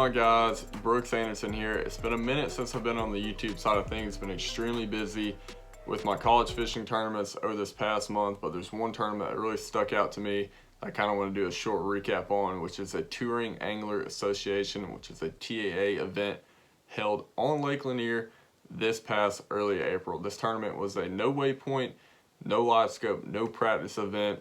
on, guys? Brooks Anderson here. It's been a minute since I've been on the YouTube side of things. Been extremely busy with my college fishing tournaments over this past month, but there's one tournament that really stuck out to me I kind of want to do a short recap on, which is a Touring Angler Association, which is a TAA event held on Lake Lanier this past early April. This tournament was a no waypoint, no live scope, no practice event,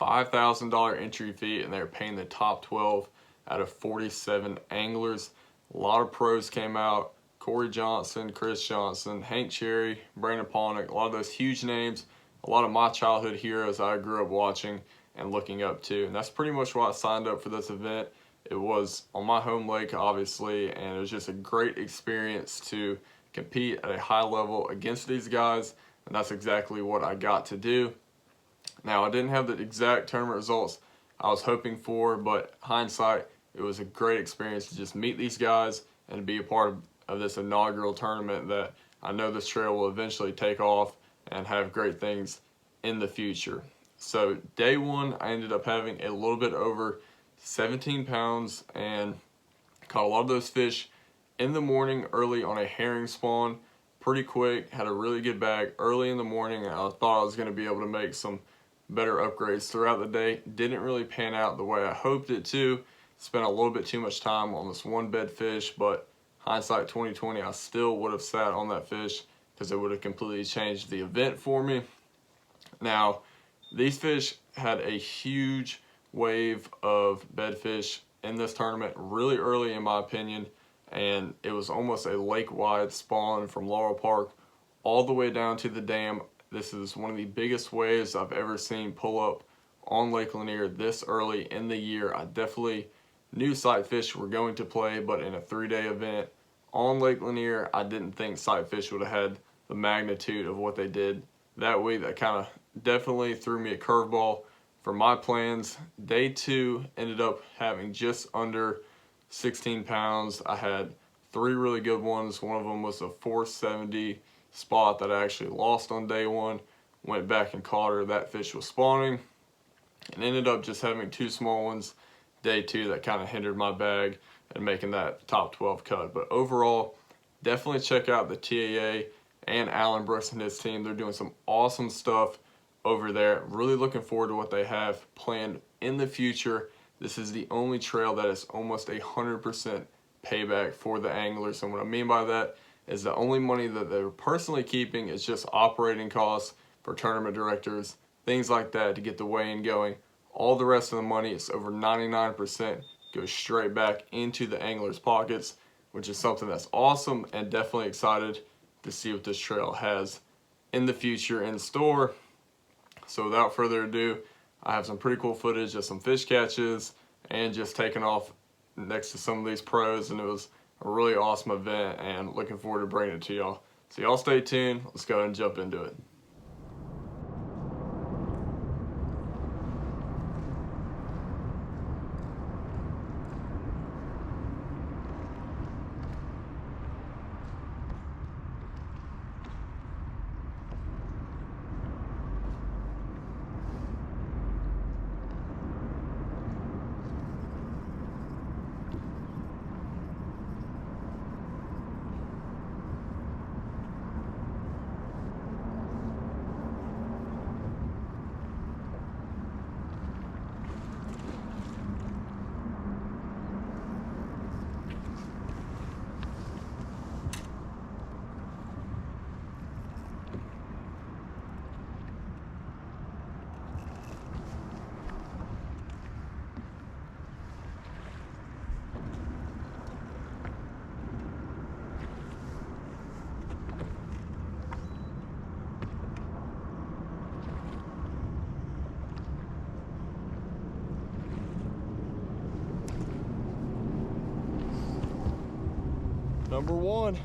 $5,000 entry fee, and they're paying the top 12 out of 47 anglers. A lot of pros came out: Corey Johnson, Chris Johnson, Hank Cherry, Brandon Polnick, a lot of those huge names, a lot of my childhood heroes I grew up watching and looking up to. And that's pretty much why I signed up for this event. It was on my home lake, obviously, and it was just a great experience to compete at a high level against these guys, and that's exactly what I got to do. Now, I didn't have the exact tournament results I was hoping for, but hindsight, it was a great experience to just meet these guys and be a part of this inaugural tournament that I know this trail will eventually take off and have great things in the future. So day one, I ended up having a little bit over 17 pounds and caught a lot of those fish in the morning early on a herring spawn. Pretty quick, had a really good bag early in the morning, and I thought I was going to be able to make some better upgrades throughout the day. Didn't really pan out the way I hoped it to. Spent a little bit too much time on this one bed fish, but hindsight 2020, I still would have sat on that fish because it would have completely changed the event for me. Now, these fish had a huge wave of bedfish in this tournament really early, in my opinion, and it was almost a lake-wide spawn from Laurel Park all the way down to the dam. This is one of the biggest waves I've ever seen pull up on Lake Lanier this early in the year. I definitely knew sight fish were going to play, but in a 3-day event on Lake Lanier, I didn't think sight fish would have had the magnitude of what they did that week. That kind of definitely threw me a curveball for my plans. Day two ended up having just under 16 pounds. I had 3 really good ones. One of them was a 470 spot that I actually lost on day one. Went back and caught her. That fish was spawning, and ended up just having 2 small ones day two that kind of hindered my bag and making that top 12 cut. But overall, definitely check out the TAA and Alan Brooks and his team. They're doing some awesome stuff over there. Really looking forward to what they have planned in the future. This is the only trail that is almost 100% payback for the anglers. And what I mean by that is the only money that they're personally keeping is just operating costs for tournament directors, things like that, to get the weigh-in going. All the rest of the money, is over 99%, goes straight back into the anglers' pockets, which is something that's awesome, and definitely excited to see what this trail has in the future in store. So without further ado, I have some pretty cool footage of some fish catches and just taking off next to some of these pros, and it was a really awesome event, and looking forward to bringing it to y'all. So y'all stay tuned. Let's go ahead and jump into it. Number one.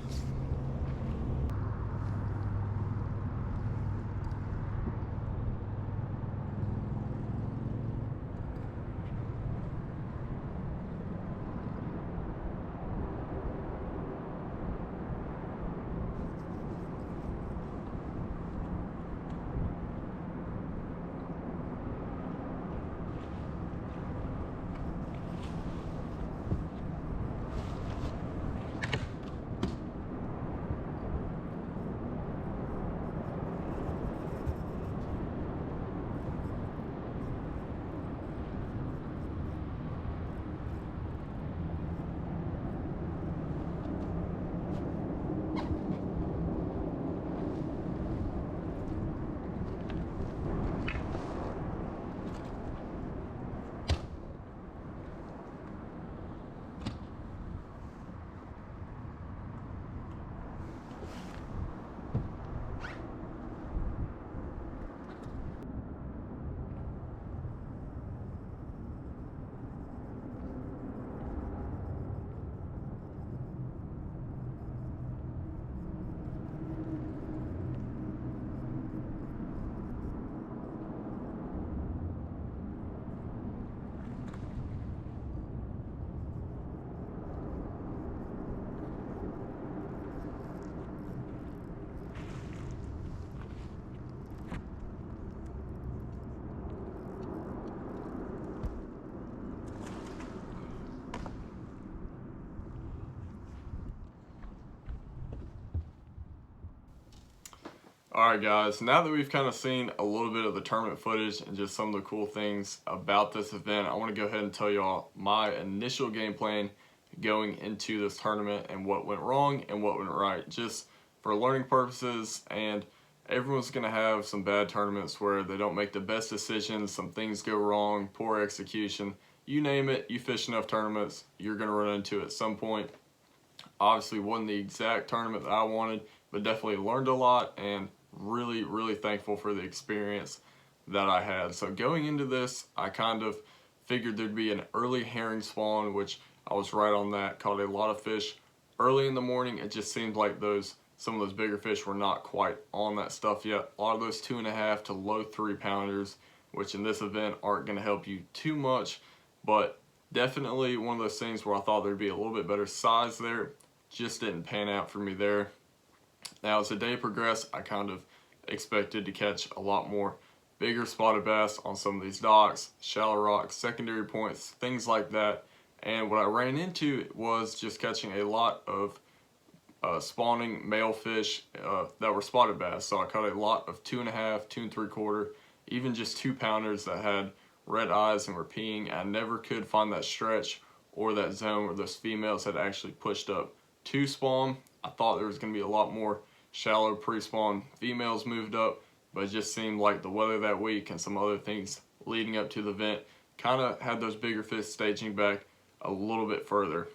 Alright guys, now that we've kind of seen a little bit of the tournament footage and just some of the cool things about this event, I want to go ahead and tell y'all my initial game plan going into this tournament and what went wrong and what went right, just for learning purposes. And everyone's going to have some bad tournaments where they don't make the best decisions, some things go wrong, poor execution, you name it. You fish enough tournaments, you're going to run into it at some point. Obviously wasn't the exact tournament that I wanted, but definitely learned a lot and really thankful for the experience that I had. So going into this, I kind of figured there'd be an early herring spawn, which I was right on that. Caught a lot of fish early in the morning. It just seemed like some of those bigger fish were not quite on that stuff yet. A lot of those 2.5 to low 3 pounders, which in this event aren't going to help you too much, but definitely one of those things where I thought there'd be a little bit better size there. Just didn't pan out for me there. Now as the day progressed, I kind of expected to catch a lot more bigger spotted bass on some of these docks, shallow rocks, secondary points, things like that. And what I ran into was just catching a lot of spawning male fish that were spotted bass. So I caught a lot of 2.5, 2 3/4, even just 2 pounders that had red eyes and were peeing. I never could find that stretch or that zone where those females had actually pushed up to spawn. I thought there was going to be a lot more shallow pre-spawn females moved up, but it just seemed like the weather that week and some other things leading up to the event kind of had those bigger fish staging back a little bit further.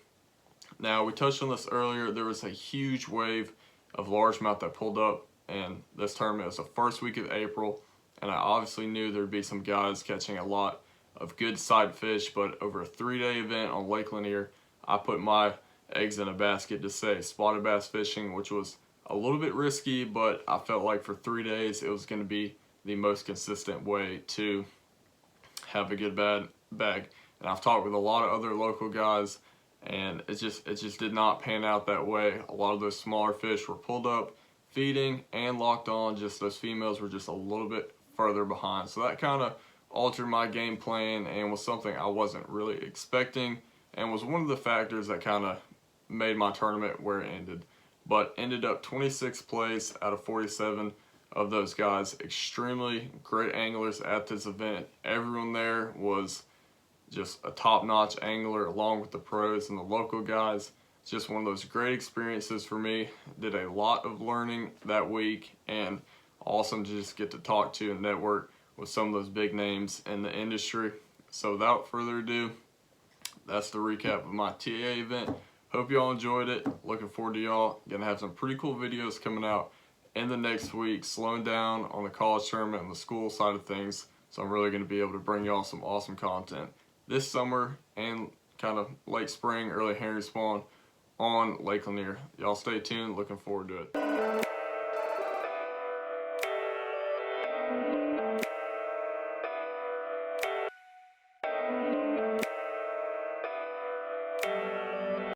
Now, we touched on this earlier, there was a huge wave of largemouth that pulled up, and this tournament was the first week of April, and I obviously knew there'd be some guys catching a lot of good side fish, but over a 3-day event on Lake Lanier, I put my eggs in a basket to say spotted bass fishing, which was a little bit risky, but I felt like for 3 days it was going to be the most consistent way to have a good bag. And I've talked with a lot of other local guys, and it just did not pan out that way. A lot of those smaller fish were pulled up, feeding and locked on. Just those females were just a little bit further behind. So that kind of altered my game plan and was something I wasn't really expecting, and was one of the factors that kind of made my tournament where it ended. But ended up 26th place out of 47 of those guys. Extremely great anglers at this event. Everyone there was just a top-notch angler, along with the pros and the local guys. It's just one of those great experiences for me. Did a lot of learning that week, and awesome to just get to talk to and network with some of those big names in the industry. So without further ado, that's the recap of my TAA event. Hope y'all enjoyed it. Looking forward to y'all. Gonna have some pretty cool videos coming out in the next week, slowing down on the college tournament and the school side of things. So I'm really gonna be able to bring y'all some awesome content this summer and kind of late spring, early herring spawn on Lake Lanier. Y'all stay tuned. Looking forward to it.